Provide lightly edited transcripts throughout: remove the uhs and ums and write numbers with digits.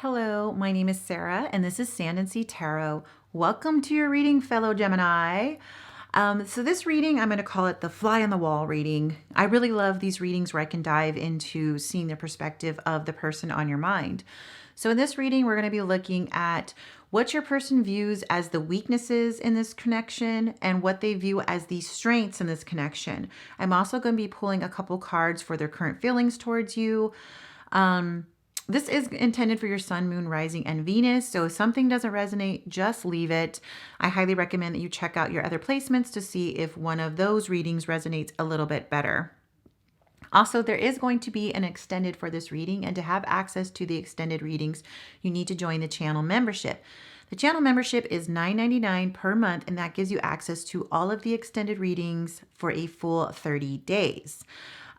Hello, my name is Sarah, and this is Sand and Sea Tarot. Welcome to your reading, fellow Gemini. So this reading, I'm going to call it the fly on the wall reading. I really love these readings where I can dive into seeing the perspective of the person on your mind. So in this reading, we're going to be looking at what your person views as the weaknesses in this connection and what they view as the strengths in this connection. I'm also going to be pulling a couple cards for their current feelings towards you. This is intended for your sun, moon, rising, and Venus. So if something doesn't resonate, just leave it. I highly recommend that you check out your other placements to see if one of those readings resonates a little bit better. Also, there is going to be an extended for this reading, and to have access to the extended readings, you need to join the channel membership. The channel membership is $9.99 per month, and that gives you access to all of the extended readings for a full 30 days.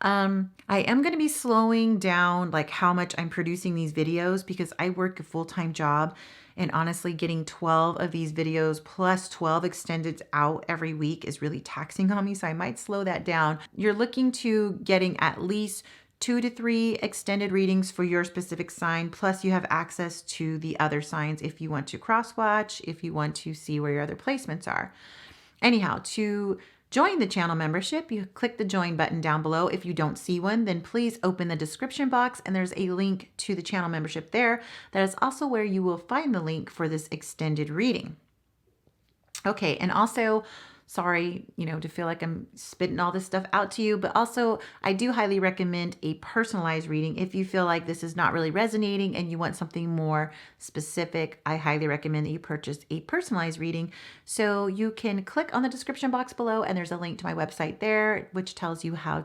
I am going to be slowing down like how much I'm producing these videos because I work a full-time job, and honestly getting 12 of these videos plus 12 extended out every week is really taxing on me. So I might slow that down. You're looking to getting at least 2 to 3 extended readings for your specific sign. Plus you have access to the other signs if you want to cross watch, if you want to see where your other placements are. Anyhow, to join the channel membership, you click the join button down below. If you don't see one, then please open the description box and there's a link to the channel membership there. That is also where you will find the link for this extended reading. Okay, and also, sorry, to feel like I'm spitting all this stuff out to you, but also I do highly recommend a personalized reading. If you feel like this is not really resonating and you want something more specific, I highly recommend that you purchase a personalized reading. So you can click on the description box below and there's a link to my website there, which tells you how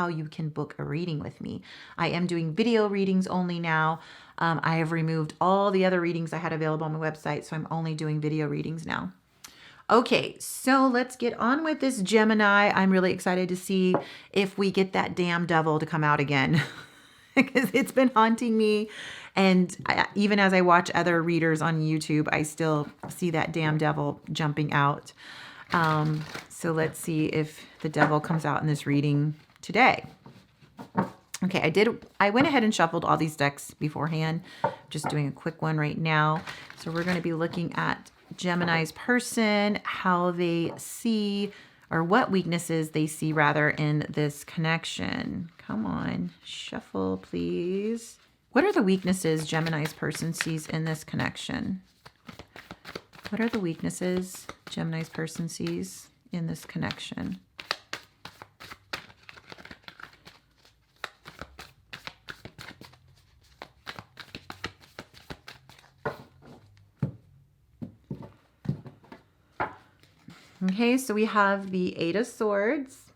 you can book a reading with me. I am doing video readings only now. I have removed all the other readings I had available on my website, so I'm only doing video readings now. Okay, so let's get on with this, Gemini. I'm really excited to see if we get that damn devil to come out again because it's been haunting me. And even as I watch other readers on YouTube, I still see that damn devil jumping out. So let's see if the devil comes out in this reading today. Okay, I went ahead and shuffled all these decks beforehand. Just doing a quick one right now. So we're going to be looking at Gemini's person, how they see, or what weaknesses they see rather in this connection. Come on, shuffle, please. What are the weaknesses Gemini's person sees in this connection? What are the weaknesses Gemini's person sees in this connection? Okay, so we have the Eight of Swords.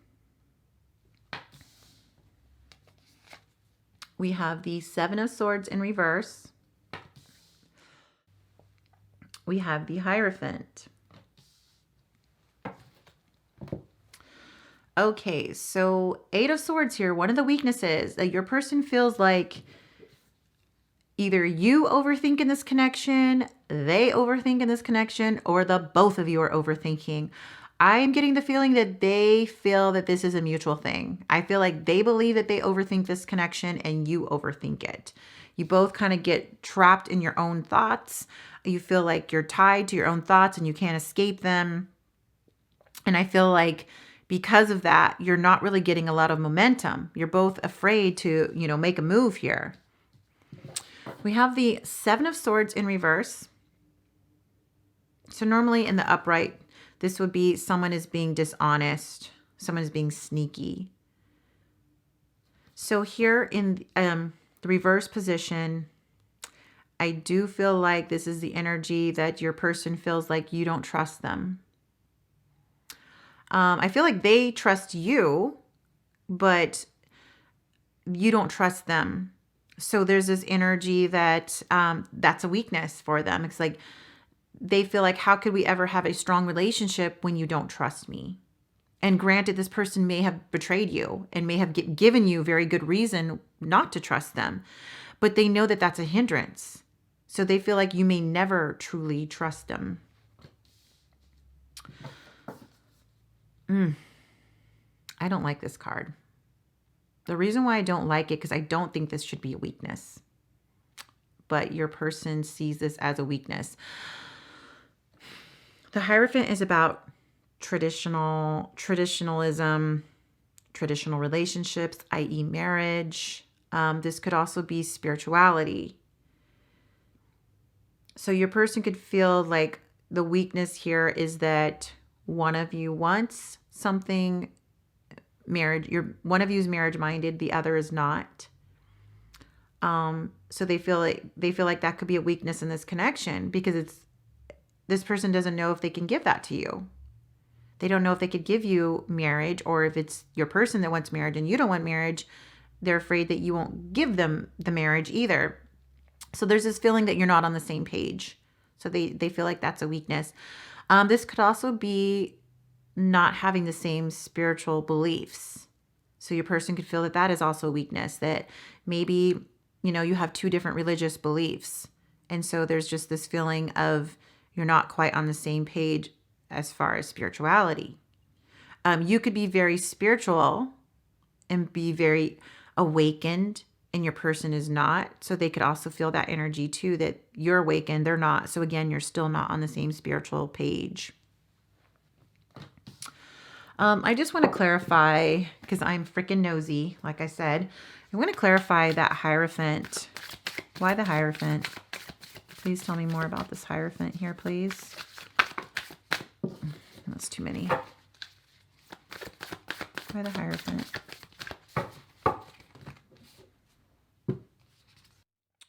We have the Seven of Swords in reverse. We have the Hierophant. Okay, so Eight of Swords here, one of the weaknesses that your person feels like either you overthink in this connection, they overthink in this connection, or the both of you are overthinking. I'm getting the feeling that they feel that this is a mutual thing. I feel like they believe that they overthink this connection and you overthink it. You both kind of get trapped in your own thoughts. You feel like you're tied to your own thoughts and you can't escape them. And I feel like because of that, you're not really getting a lot of momentum. You're both afraid to, make a move here. We have the Seven of Swords in reverse. So normally in the upright, this would be someone is being dishonest. Someone is being sneaky. So here in the reverse position, I do feel like this is the energy that your person feels like you don't trust them. I feel like they trust you, but you don't trust them. So there's this energy that that's a weakness for them. It's like they feel like, how could we ever have a strong relationship when you don't trust me? And granted, this person may have betrayed you and may have given you very good reason not to trust them, but they know that that's a hindrance. So they feel like you may never truly trust them. I don't like this card. The reason why I don't like it, because I don't think this should be a weakness. but your person sees this as a weakness. The Hierophant is about traditionalism, traditional relationships, i.e. marriage. This could also be spirituality. So your person could feel like the weakness here is that one of you wants something marriage. One of you is marriage minded, the other is not. So they feel like that could be a weakness in this connection because this person doesn't know if they can give that to you. They don't know if they could give you marriage, or if it's your person that wants marriage and you don't want marriage, they're afraid that you won't give them the marriage either. So there's this feeling that you're not on the same page. So they feel like that's a weakness. This could also be not having the same spiritual beliefs. So your person could feel that that is also a weakness, that maybe, you have two different religious beliefs. And so there's just this feeling of you're not quite on the same page as far as spirituality. You could be very spiritual and be very awakened, and your person is not. So they could also feel that energy too, that you're awakened, they're not. So again, you're still not on the same spiritual page. I just want to clarify, because I'm freaking nosy, like I said, I want to clarify that Hierophant. Why the Hierophant? Please tell me more about this Hierophant here, please. That's too many. Why the Hierophant?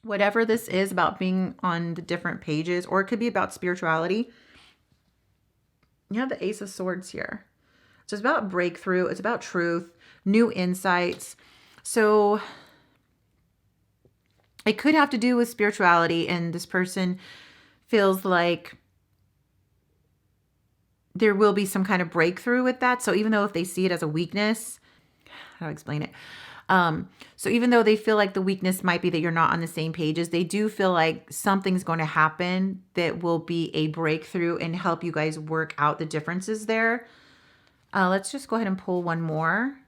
Whatever this is about being on the different pages, or it could be about spirituality. You have the Ace of Swords here. So it's about breakthrough. It's about truth, new insights. So it could have to do with spirituality, and this person feels like there will be some kind of breakthrough with that. So even though if they see it as a weakness, how do I explain it? So even though they feel like the weakness might be that you're not on the same pages, they do feel like something's going to happen that will be a breakthrough and help you guys work out the differences there. Let's just go ahead and pull one more.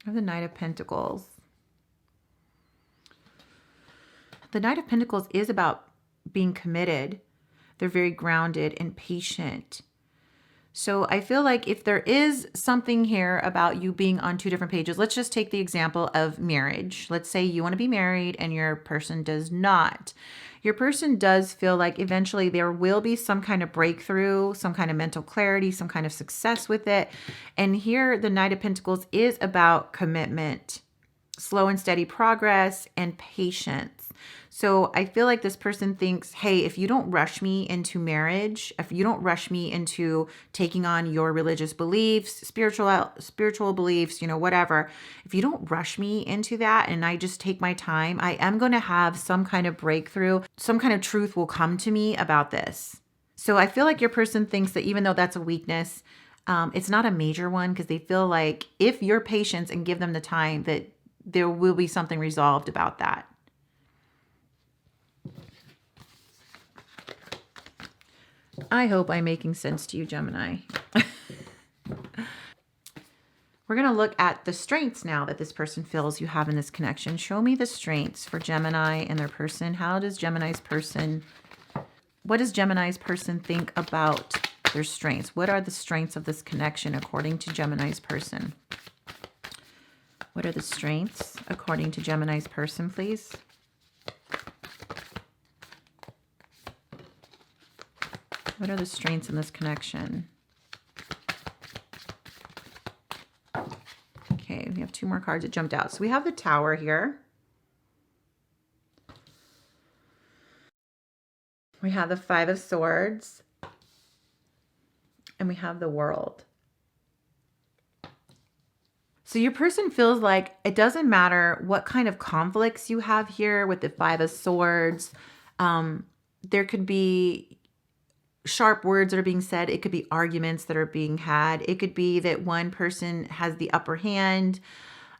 I have the Knight of Pentacles. The Knight of Pentacles is about being committed. They're very grounded and patient. So I feel like if there is something here about you being on two different pages, let's just take the example of marriage. Let's say you want to be married and your person does not. Your person does feel like eventually there will be some kind of breakthrough, some kind of mental clarity, some kind of success with it. And here the Knight of Pentacles is about commitment, slow and steady progress, and patience. So I feel like this person thinks, hey, if you don't rush me into marriage, if you don't rush me into taking on your religious beliefs, spiritual beliefs, whatever, if you don't rush me into that and I just take my time, I am going to have some kind of breakthrough, some kind of truth will come to me about this. So I feel like your person thinks that even though that's a weakness, it's not a major one, because they feel like if you're patient and give them the time, that there will be something resolved about that. I hope I'm making sense to you, Gemini. We're going to look at the strengths now that this person feels you have in this connection. Show me the strengths for Gemini and their person. What does Gemini's person think about their strengths? What are the strengths of this connection according to Gemini's person? What are the strengths according to Gemini's person, please? What are the strengths in this connection? Okay, we have two more cards that jumped out. So we have the Tower here. We have the Five of Swords. And we have the World. So your person feels like it doesn't matter what kind of conflicts you have here with the Five of Swords. There could be sharp words that are being said. It could be arguments that are being had. It could be that one person has the upper hand.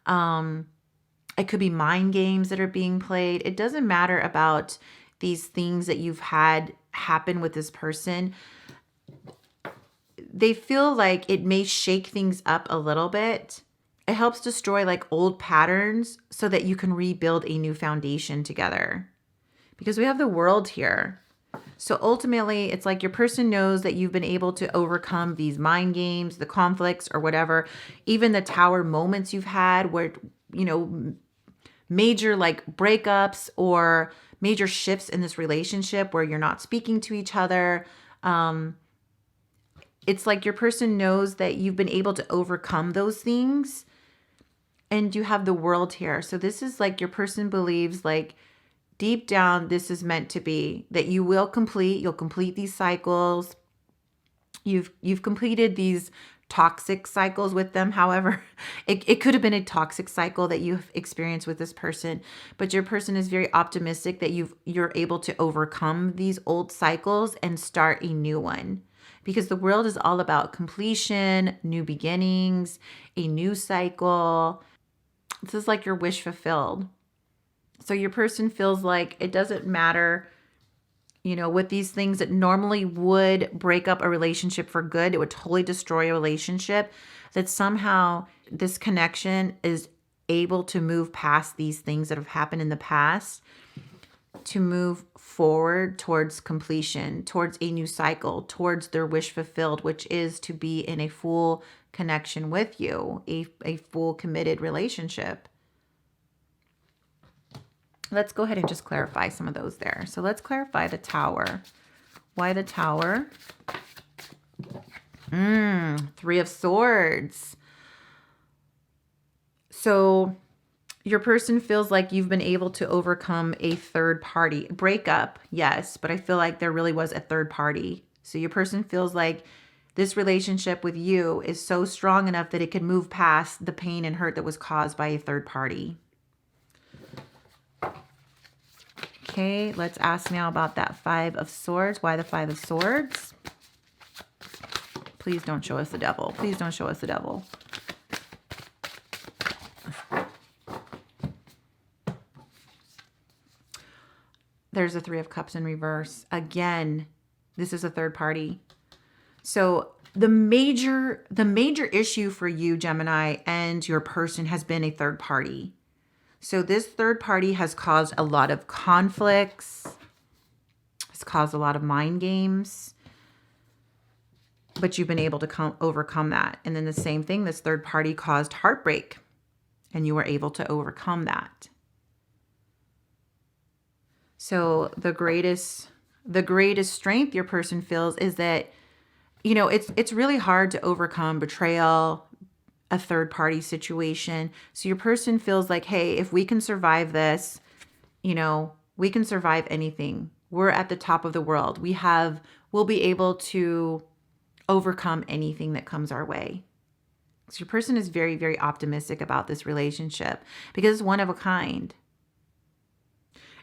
It could be mind games that are being played. It doesn't matter about these things that you've had happen with this person. They feel like it may shake things up a little bit. It helps destroy like old patterns so that you can rebuild a new foundation together. Because we have the World here. So ultimately, it's like your person knows that you've been able to overcome these mind games, the conflicts or whatever, even the Tower moments you've had where, you know, major like breakups or major shifts in this relationship where you're not speaking to each other. It's like your person knows that you've been able to overcome those things, and you have the World here. So this is like your person believes like deep down, this is meant to be, that you'll complete these cycles. You've completed these toxic cycles with them. However, it could have been a toxic cycle that you've experienced with this person, but your person is very optimistic that you're able to overcome these old cycles and start a new one. Because the World is all about completion, new beginnings, a new cycle. This is like your wish fulfilled. So your person feels like it doesn't matter, you know, with these things that normally would break up a relationship for good, it would totally destroy a relationship, that somehow this connection is able to move past these things that have happened in the past, to move forward towards completion, towards a new cycle, towards their wish fulfilled, which is to be in a full connection with you, a full committed relationship. Let's go ahead and just clarify some of those there. So let's clarify the Tower. Why the Tower? Three of Swords. So your person feels like you've been able to overcome a third party. Breakup, yes, but I feel like there really was a third party. So your person feels like this relationship with you is so strong enough that it can move past the pain and hurt that was caused by a third party. Okay, let's ask now about that Five of Swords. Why the Five of Swords? Please don't show us the devil. Please don't show us the devil. There's a Three of Cups in reverse. Again, this is a third party. So the major issue for you, Gemini, and your person has been a third party. So this third party has caused a lot of conflicts. It's caused a lot of mind games. But you've been able to overcome that. And then the same thing, this third party caused heartbreak. And you were able to overcome that. So the greatest strength your person feels is that, you know, it's really hard to overcome betrayal, a third party situation. So your person feels like, hey, if we can survive this, you know, we can survive anything. We're at the top of the world. We'll be able to overcome anything that comes our way. So your person is very, very optimistic about this relationship because it's one of a kind.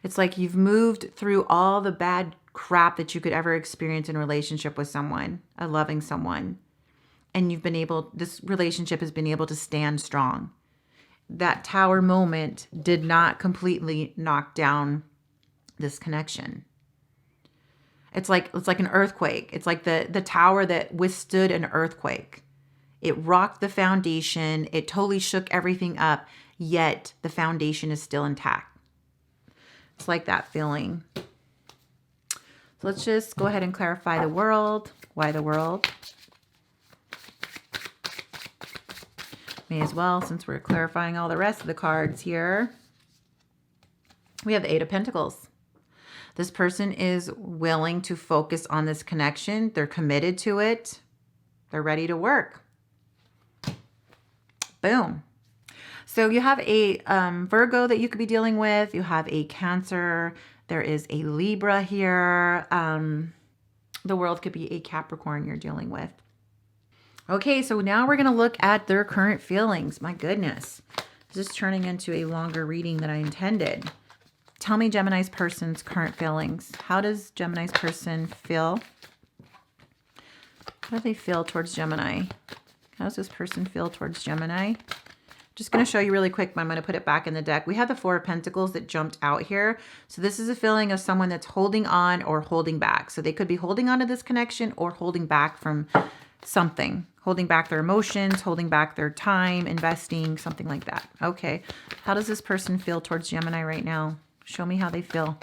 It's like you've moved through all the bad crap that you could ever experience in a relationship with someone, a loving someone. And this relationship has been able to stand strong. That Tower moment did not completely knock down this connection. It's like an earthquake. It's like the tower that withstood an earthquake. It rocked the foundation. It totally shook everything up, yet the foundation is still intact. It's like that feeling. So let's just go ahead and clarify the World. Why the World? May as well, since we're clarifying all the rest of the cards here. We have the Eight of Pentacles. This person is willing to focus on this connection. They're committed to it. They're ready to work. Boom. So you have a Virgo that you could be dealing with. You have a Cancer. There is a Libra here. The World could be a Capricorn you're dealing with. Okay, so now we're going to look at their current feelings. My goodness. This is turning into a longer reading than I intended. Tell me Gemini's person's current feelings. How does Gemini's person feel? How do they feel towards Gemini? How does this person feel towards Gemini? Just going to show you really quick, but I'm going to put it back in the deck. We have the Four of Pentacles that jumped out here. So this is a feeling of someone that's holding on or holding back. So they could be holding on to this connection or holding back from something. Holding back their emotions, holding back their time, investing, something like that. Okay. How does this person feel towards Gemini right now? Show me how they feel.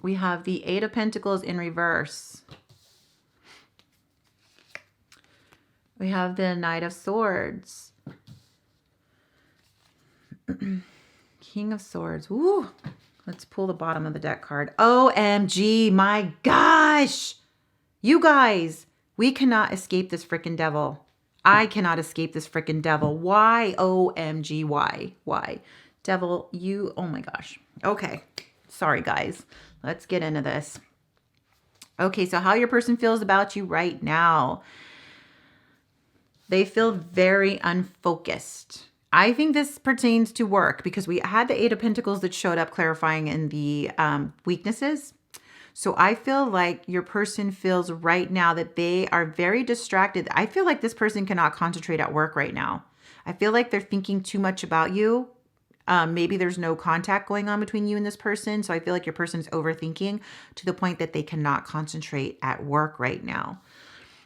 We have the Eight of Pentacles in reverse. We have the Knight of Swords. King of Swords. Ooh. Let's pull the bottom of the deck card. OMG, my gosh. You guys, we cannot escape this freaking devil. I cannot escape this freaking devil. Why? OMG, why? Why? Devil, you, oh my gosh. Okay. Sorry, guys. Let's get into this. Okay, so how your person feels about you right now. They feel very unfocused. I think this pertains to work because we had the Eight of Pentacles that showed up clarifying in the weaknesses. So I feel like your person feels right now that they are very distracted. I feel like this person cannot concentrate at work right now. I feel like they're thinking too much about you. Maybe there's no contact going on between you and this person. So I feel like your person's overthinking to the point that they cannot concentrate at work right now.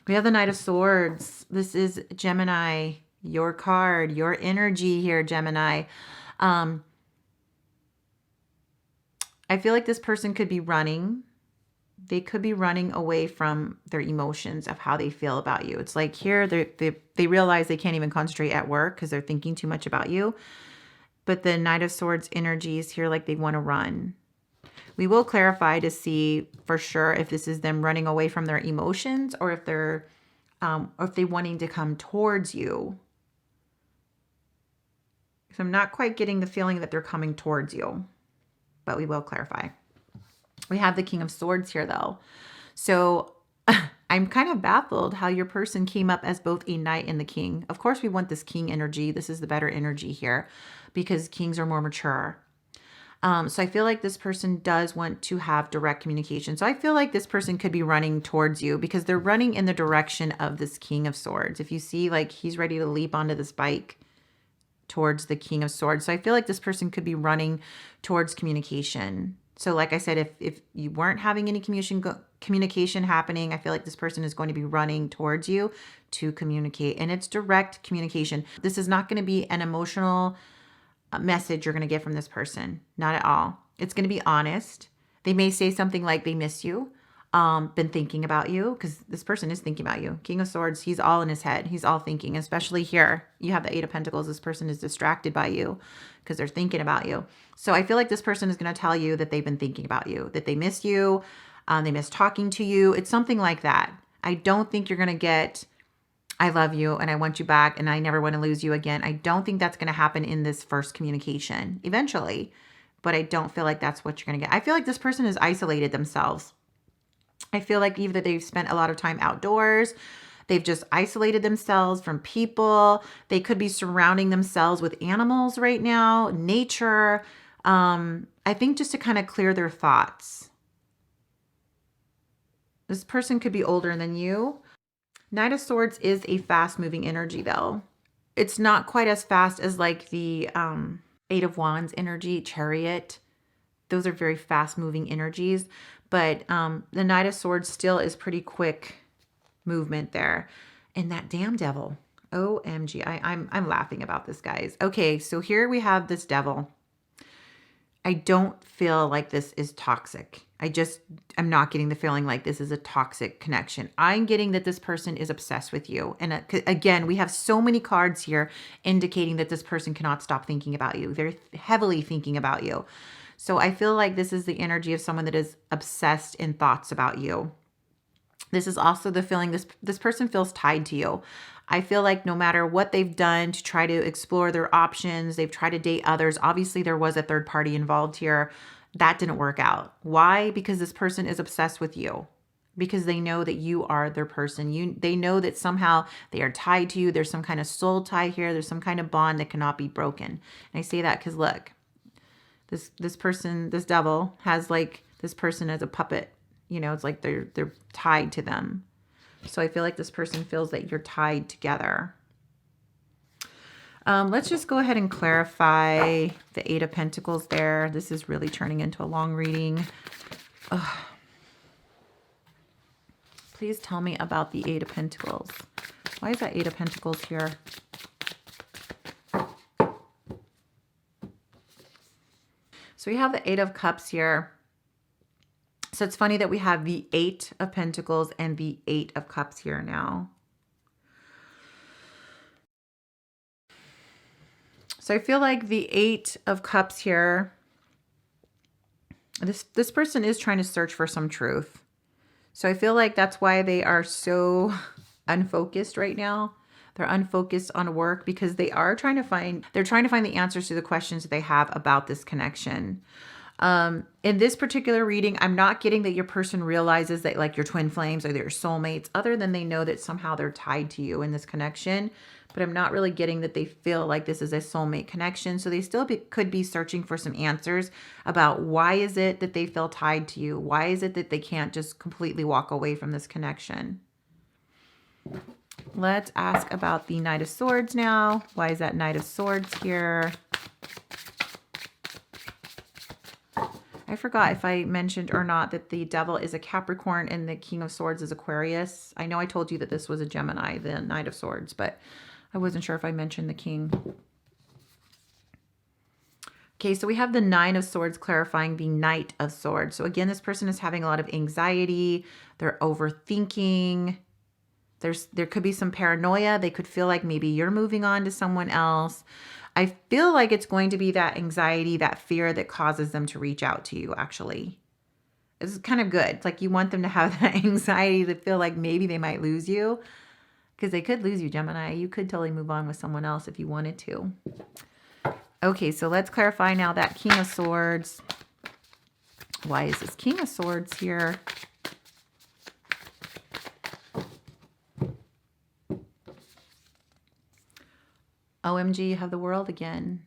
We have the Knight of Swords. This is Gemini, your card, your energy here, Gemini. I feel like this person could be running. They could be running away from their emotions of how they feel about you. It's like here they realize they can't even concentrate at work because they're thinking too much about you. But the Knight of Swords energy is here like they want to run. We will clarify to see for sure if this is them running away from their emotions or if they're wanting to come towards you. So I'm not quite getting the feeling that they're coming towards you, but we will clarify. We have the King of Swords here though. So I'm kind of baffled how your person came up as both a knight and the king. Of course, we want this king energy. This is the better energy here because kings are more mature. So I feel like this person does want to have direct communication. So I feel like this person could be running towards you because they're running in the direction of this King of Swords. If you see, like, he's ready to leap onto this bike towards the King of Swords. So I feel like this person could be running towards communication. So like I said, if you weren't having any communication happening, I feel like this person is going to be running towards you to communicate. And it's direct communication. This is not going to be an emotional message you're going to get from this person. Not at all. It's going to be honest. They may say something like they miss you, been thinking about you, because this person is thinking about you. King of Swords, he's all in his head. He's all thinking, especially here. You have the Eight of Pentacles. This person is distracted by you because they're thinking about you. So I feel like this person is going to tell you that they've been thinking about you, that they miss you, they miss talking to you. It's something like that. I don't think you're going to get, I love you and I want you back and I never want to lose you again. I don't think that's going to happen in this first communication eventually, but I don't feel like that's what you're going to get. I feel like this person has isolated themselves. I feel like either they've spent a lot of time outdoors, they've just isolated themselves from people. They could be surrounding themselves with animals right now, nature. I think just to kind of clear their thoughts. This person could be older than you. Knight of Swords is a fast-moving energy, though. It's not quite as fast as like the Eight of Wands energy, Chariot. Those are very fast-moving energies. But the Knight of Swords still is pretty quick movement there. And that damn devil. OMG. I'm laughing about this, guys. Okay, so here we have this devil. I don't feel like this is toxic. I'm not getting the feeling like this is a toxic connection. I'm getting that this person is obsessed with you. And again, we have so many cards here indicating that this person cannot stop thinking about you. They're heavily thinking about you. So I feel like this is the energy of someone that is obsessed in thoughts about you. This is also the feeling this person feels tied to you. I feel like no matter what they've done to try to explore their options, they've tried to date others. Obviously, there was a third party involved here. That didn't work out. Why? Because this person is obsessed with you. Because they know that you are their person. They know that somehow they are tied to you. There's some kind of soul tie here. There's some kind of bond that cannot be broken. And I say that because look, this person, this devil has like this person as a puppet. You know, it's like they're tied to them. So I feel like this person feels that you're tied together. Let's just go ahead and clarify the Eight of Pentacles there. This is really turning into a long reading. Please tell me about the Eight of Pentacles. Why is that Eight of Pentacles here? So we have the Eight of Cups here. So it's funny that we have the Eight of Pentacles and the Eight of Cups here now. So I feel like the Eight of Cups here, this person is trying to search for some truth. So I feel like that's why they are so unfocused right now. They're unfocused on work because they're trying to find the answers to the questions that they have about this connection. In this particular reading, I'm not getting that your person realizes that like your twin flames or their soulmates, other than they know that somehow they're tied to you in this connection. But I'm not really getting that they feel like this is a soulmate connection. So they still could be searching for some answers about why is it that they feel tied to you? Why is it that they can't just completely walk away from this connection? Let's ask about the Knight of Swords now. Why is that Knight of Swords here? I forgot if I mentioned or not that the Devil is a Capricorn and the King of Swords is Aquarius. I know I told you that this was a Gemini, the Knight of Swords, but I wasn't sure if I mentioned the King. Okay, so we have the Nine of Swords clarifying the Knight of Swords. So again, this person is having a lot of anxiety. They're overthinking. There could be some paranoia. They could feel like maybe you're moving on to someone else. I feel like it's going to be that anxiety, that fear that causes them to reach out to you, actually. It's kind of good. It's like you want them to have that anxiety to feel like maybe they might lose you. Because they could lose you, Gemini. You could totally move on with someone else if you wanted to. Okay, so let's clarify now that King of Swords. Why is this King of Swords here? OMG, you have the World again.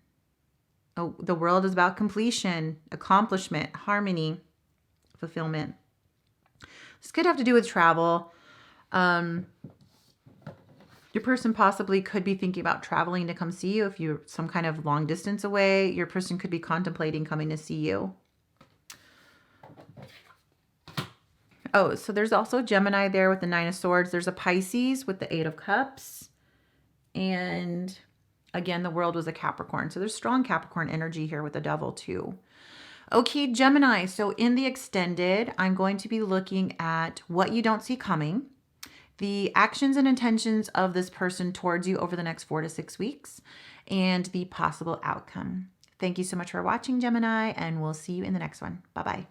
Oh, the World is about completion, accomplishment, harmony, fulfillment. This could have to do with travel. Your person possibly could be thinking about traveling to come see you. If you're some kind of long distance away, your person could be contemplating coming to see you. Oh, so there's also Gemini there with the Nine of Swords. There's a Pisces with the Eight of Cups. And again, the World was a Capricorn. So there's strong Capricorn energy here with the Devil too. Okay, Gemini. So in the extended, I'm going to be looking at what you don't see coming, the actions and intentions of this person towards you over the next 4 to 6 weeks, and the possible outcome. Thank you so much for watching, Gemini, and we'll see you in the next one. Bye-bye.